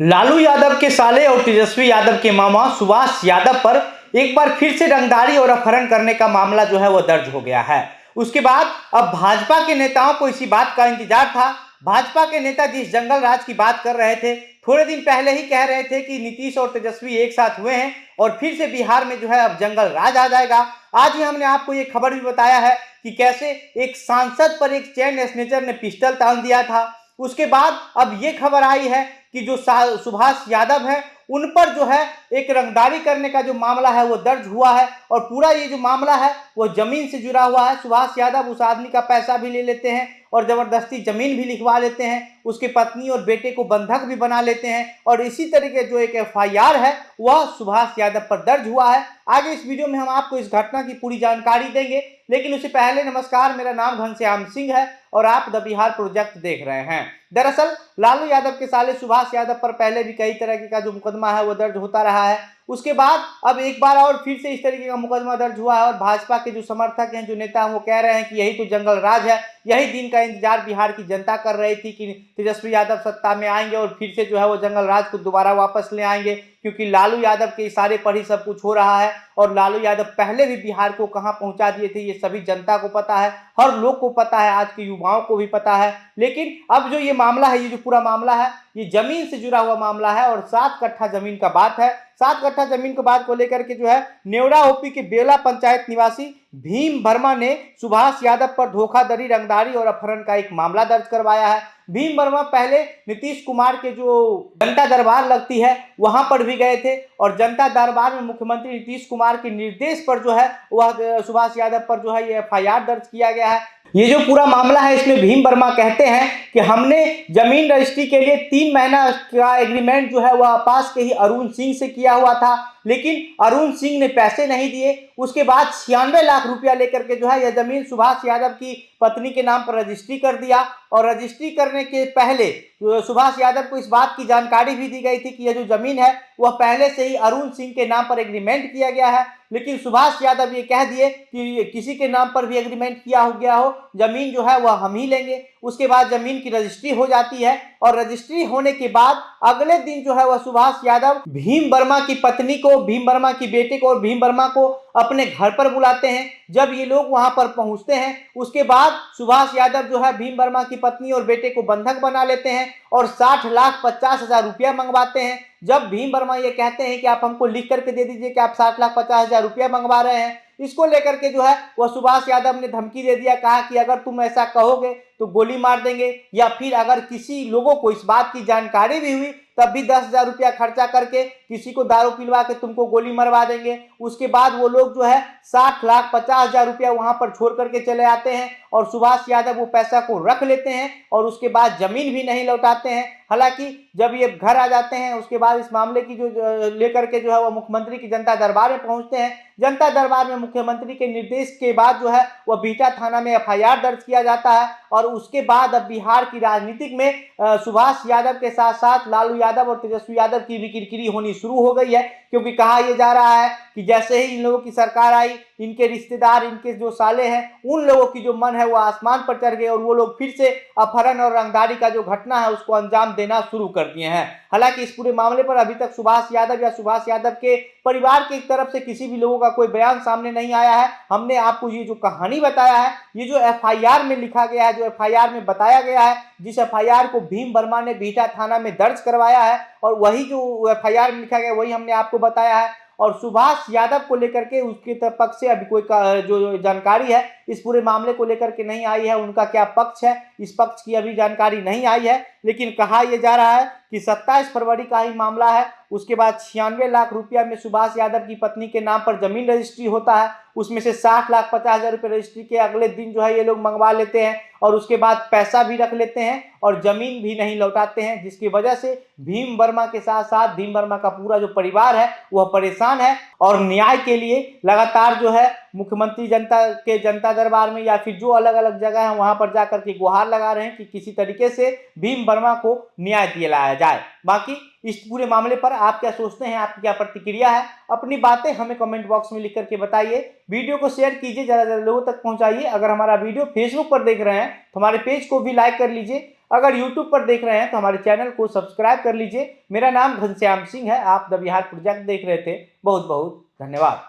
लालू यादव के साले और तेजस्वी यादव के मामा सुभाष यादव पर एक बार फिर से रंगदारी और अपहरण करने का मामला जो है वो दर्ज हो गया है। उसके बाद अब भाजपा के नेताओं को इसी बात का इंतजार था। भाजपा के नेता जिस जंगल राज की बात कर रहे थे, थोड़े दिन पहले ही कह रहे थे कि नीतीश और तेजस्वी एक साथ हुए हैं और फिर से बिहार में जो है अब जंगल राज आ जाएगा। आज ही हमने आपको ये खबर भी बताया है कि कैसे एक सांसद पर एक चेन स्नेचर ने पिस्टल तान दिया था। उसके बाद अब ये खबर आई है कि जो सुभाष यादव है उन पर जो है एक रंगदारी करने का जो मामला है वो दर्ज हुआ है और पूरा ये जो मामला है वो जमीन से जुड़ा हुआ है। सुभाष यादव उस आदमी का पैसा भी ले लेते हैं और जबरदस्ती जमीन भी लिखवा लेते हैं, उसके पत्नी और बेटे को बंधक भी बना लेते हैं और इसी तरीके जो एक एफआईआर है वह सुभाष यादव पर दर्ज हुआ है। आगे इस वीडियो में हम आपको इस घटना की पूरी जानकारी देंगे, लेकिन उससे पहले नमस्कार, मेरा नाम घनश्याम सिंह है और आप द बिहार प्रोजेक्ट देख रहे हैं। दरअसल लालू यादव के साले सुभाष यादव पर पहले भी कई तरह का जो मुकदमा है वो दर्ज होता रहा है। उसके बाद अब एक बार और फिर से इस तरीके का मुकदमा दर्ज हुआ है और भाजपा के जो समर्थक हैं, जो नेता हैं, वो कह रहे हैं कि यही तो जंगल राज है, यही दिन का इंतजार बिहार की जनता कर रही थी कि तेजस्वी यादव सत्ता में आएंगे और फिर से जो है वो जंगल राज को दोबारा वापस ले आएंगे, क्योंकि लालू यादव के इशारे पर ही सब कुछ हो रहा है। और लालू यादव पहले भी बिहार को कहां पहुंचा दिए थे ये सभी जनता को पता है, हर लोग को पता है, आज के युवाओं को भी पता है। लेकिन अब जो ये मामला है, ये जो पूरा मामला है, ये जमीन से जुड़ा हुआ मामला है और 7 कट्ठा जमीन का बात है। 7 कट्ठा जमीन की बात को लेकर के जो है नेवरा ओपी के बेला पंचायत निवासी भीम वर्मा ने सुभाष यादव पर धोखाधड़ी, रंगदारी और अपहरण का एक मामला दर्ज करवाया है। भीम वर्मा पहले नीतीश कुमार के जो जनता दरबार लगती है वहां पर भी गए थे और जनता दरबार में मुख्यमंत्री नीतीश कुमार के निर्देश पर जो है वह सुभाष यादव पर जो है ये एफआईआर दर्ज किया गया है। ये जो पूरा मामला है इसमें भीम वर्मा कहते हैं कि हमने जमीन रजिस्ट्री के लिए 3 महीना का एग्रीमेंट जो है वह पास के ही अरुण सिंह से किया हुआ था, लेकिन अरुण सिंह ने पैसे नहीं दिए। उसके बाद 96 लाख रुपया लेकर के जो है यह जमीन सुभाष यादव की पत्नी के नाम पर रजिस्ट्री कर दिया और रजिस्ट्री करने के पहले सुभाष यादव को इस बात की जानकारी भी दी गई थी कि यह जो जमीन है वह पहले से ही अरुण सिंह के नाम पर एग्रीमेंट किया गया है। लेकिन सुभाष यादव ये कह दिए कि किसी के नाम पर भी एग्रीमेंट किया हो गया हो, जमीन जो है वह हम ही लेंगे। उसके बाद जमीन की रजिस्ट्री हो जाती है और रजिस्ट्री होने के बाद अगले दिन जो है वह सुभाष यादव भीम वर्मा की पत्नी को, भीम वर्मा की बेटे को और भीम वर्मा को अपने घर पर बुलाते हैं। जब ये लोग वहां पर पहुंचते हैं उसके बाद सुभाष यादव जो है भीम वर्मा की पत्नी और बेटे को बंधक बना लेते हैं और 60,50,000 रुपया मंगवाते हैं। जब भीम वर्मा ये कहते हैं कि आप हमको लिख करके दे दीजिए कि आप 60,50,000 रुपया मंगवा रहे हैं, इसको लेकर के जो है वह सुभाष यादव ने धमकी दे दिया, कहा कि अगर तुम ऐसा कहोगे तो गोली मार देंगे या फिर अगर किसी लोगों को इस बात की जानकारी भी हुई तब भी 10,000 रुपया खर्चा करके किसी को दारू पिलवा के तुमको गोली मरवा देंगे। उसके बाद वो लोग जो है 60,50,000 रुपया वहां पर छोड़ करके चले आते हैं और सुभाष यादव वो पैसा को रख लेते हैं और उसके बाद जमीन भी नहीं लौटाते हैं। हालांकि जब ये घर आ जाते हैं उसके बाद इस मामले की जो लेकर के जो है वो मुख्यमंत्री की जनता दरबार में पहुंचते हैं। जनता दरबार में मुख्यमंत्री के निर्देश के बाद जो है वह बिहटा थाना में एफआईआर दर्ज किया जाता है और उसके बाद अब बिहार की राजनीतिक में सुभाष यादव के साथ साथ लालू यादव और तेजस्वी यादव की भी किरकिरी होनी शुरू हो गई है, क्योंकि कहा यह जा रहा है कि जैसे ही इन लोगों की सरकार आई, इनके रिश्तेदार, इनके जो साले हैं, उन लोगों की जो मन है वो आसमान पर चढ़ गए और वो लोग फिर से अपहरण और रंगदारी का जो घटना है उसको अंजाम देना शुरू कर दिए हैं। हालांकि इस पूरे मामले पर अभी तक सुभाष यादव या सुभाष यादव के परिवार की तरफ से किसी भी लोगों का कोई बयान सामने नहीं आया है। हमने आपको ये जो कहानी बताया है, ये जो एफआईआर में लिखा गया है, जो एफआईआर में बताया गया है, जिस एफआईआर को भीम वर्मा ने बिहटा थाना में दर्ज करवाया है और वही जो एफआईआर में लिखा गया वही हमने आपको बताया है। और सुभाष यादव को लेकर के उसके पक्ष से अभी कोई जो जानकारी है इस पूरे मामले को लेकर के नहीं आई है। उनका क्या पक्ष है, इस पक्ष की अभी जानकारी नहीं आई है, लेकिन कहा यह जा रहा है कि 27 फरवरी का ही मामला है। उसके बाद 96 लाख रुपया में सुभाष यादव की पत्नी के नाम पर जमीन रजिस्ट्री होता है, उसमें से 60,50,000 रुपये रजिस्ट्री के अगले दिन जो है ये लोग मंगवा लेते हैं और उसके बाद पैसा भी रख लेते हैं और जमीन भी नहीं लौटाते हैं, जिसकी वजह से भीम वर्मा के साथ साथ भीम वर्मा का पूरा जो परिवार है वह परेशान है और न्याय के लिए लगातार जो है मुख्यमंत्री जनता दरबार में या फिर जो अलग अलग जगह है वहां पर जाकर के गुहार लगा रहे हैं कि किसी तरीके से भीम वर्मा को न्याय दिलाया जाए। बाकी इस पूरे मामले पर आप क्या सोचते हैं, आपकी क्या प्रतिक्रिया है, अपनी बातें हमें कमेंट बॉक्स में लिख करके बताइए। वीडियो को शेयर कीजिए, ज़्यादा से ज़्यादा लोगों तक पहुंचाइए। अगर हमारा वीडियो फेसबुक पर देख रहे हैं तो हमारे पेज को भी लाइक कर लीजिए। अगर YouTube पर देख रहे हैं तो हमारे चैनल को सब्सक्राइब कर लीजिए। मेरा नाम घनश्याम सिंह है। आप द बिहार प्रोजेक्ट देख रहे थे। बहुत बहुत धन्यवाद।